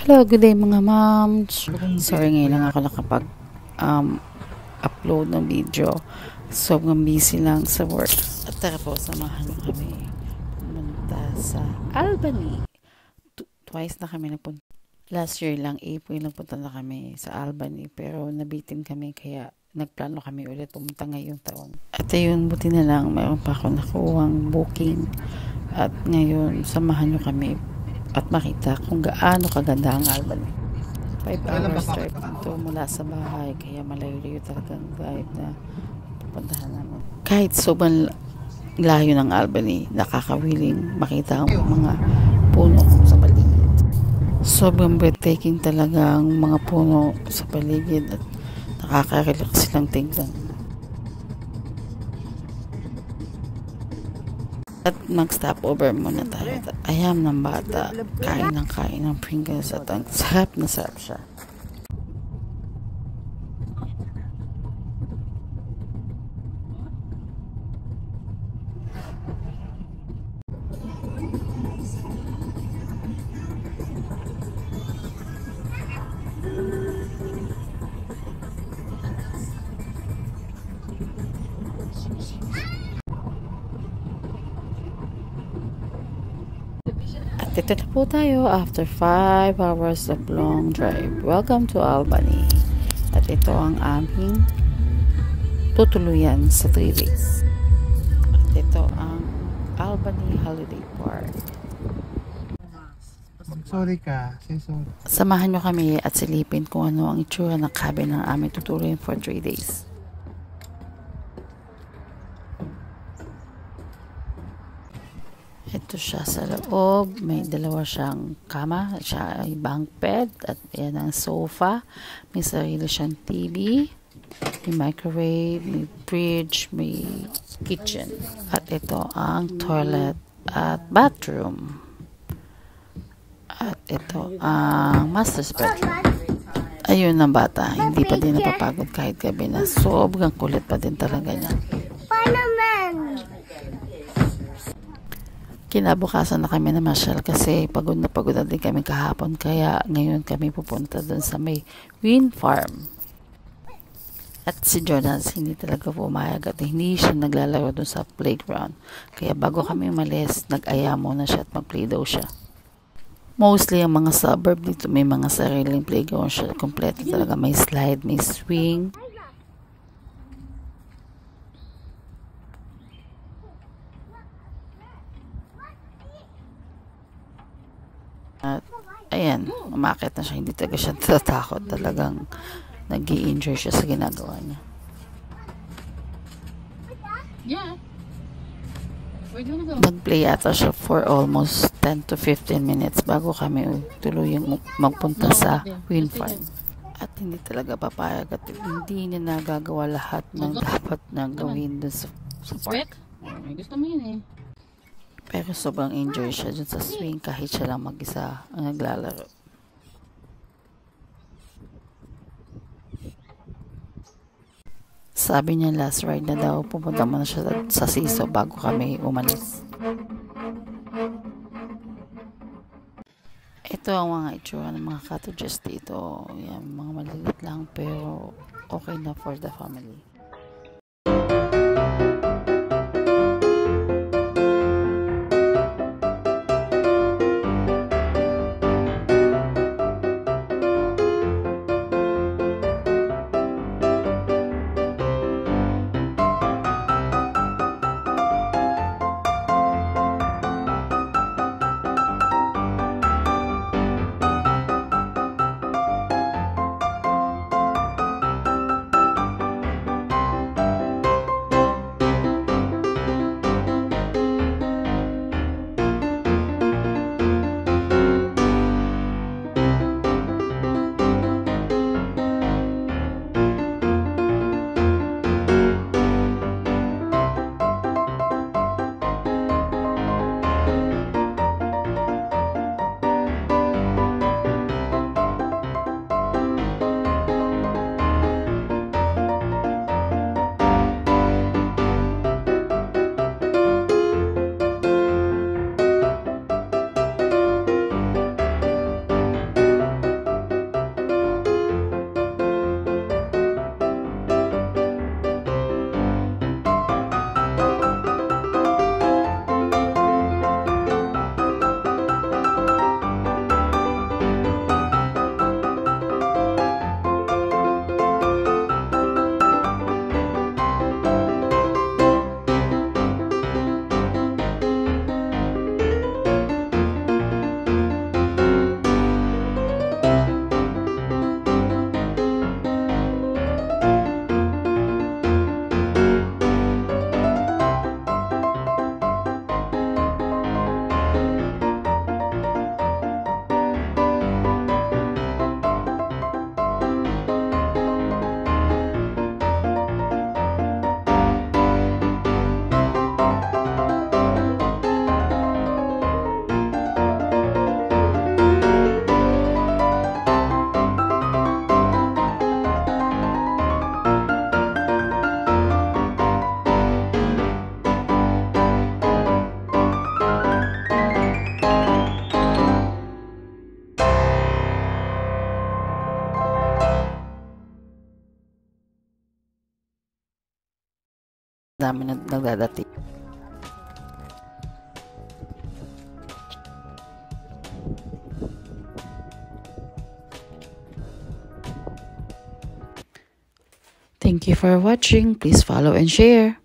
Hello, good day mga moms. Sorry ngayon lang ako nakapag upload ng video. Sobrang busy lang sa work. At tara po, samahan mo kami pumunta sa Albany. Twice na kami nagpunta. Last year lang, April, nagpunta na kami sa Albany. Pero nabitin kami kaya nagplano kami ulit pumunta ngayong taon. At ayun, buti na lang, mayroon pa ako nakuhang booking. At ngayon, samahan nyo kami at makita kung gaano kaganda ang Albany. 5 hours drive dito mula sa bahay, kaya malayo-layo talagang drive na pupuntahan namin. Kahit sobrang layo ng Albany, nakakawiling makita ang mga puno sa paligid. Sobrang breathtaking talaga ang mga puno sa paligid at nakaka-relax silang tingnan. At mag-stop over muna tayo. Ayam ng bata, kain ng Pringles at ang sarap na sarap siya. Dito na po tayo after 5 hours of long drive. Welcome to Albany. At ito ang aming tutuluyan sa 3 days. At ito ang Albany Holiday Park. Sorry ka, say sorry. Samahan nyo kami at silipin kung ano ang itsura ng cabin ng aming tutuluyan for 3 days. Ito siya sa loob. May dalawa siyang kama. Siya ay bunk bed. At yan ang sofa. May sarili siyang TV. May microwave. May fridge. May kitchen. At ito ang toilet at bathroom. At ito ang master's bedroom. Ayun ang bata. Hindi pa din napapagod kahit gabi na. Sobrang kulit pa din talaga niya. Kinabukasan na kami na Marshall kasi pagod na din kami kahapon, kaya ngayon kami pupunta dun sa may wind farm. At si Jonas hindi talaga pumayag at hindi siya naglalaro dun sa playground, kaya bago kami umalis nag-aya muna siya at mag-play daw siya. Mostly ang mga suburb dito may mga sariling playground siya, kompleto talaga, may slide, may swing. At ayan, umakit na siya, hindi talaga siya natatakot, talagang nag-i-enjoy siya sa ginagawa niya. Nag-play yata siya for almost 10 to 15 minutes bago kami tuluyang magpunta sa wind farm. At hindi talaga papayag at hindi niya nagagawa lahat ng dapat na gawin dun sa park. Gusto mo yun eh. Pero sobrang enjoy siya dun sa swing kahit siya lang mag-isa ang naglalaro. Sabi niya last ride na daw, pupunta muna siya sa Siso bago kami umalis. Ito ang mga itsura ng mga cottages dito. Yan, mga malilit lang pero okay na for the family. Dami na nagdadating. Thank you for watching. Please follow and share.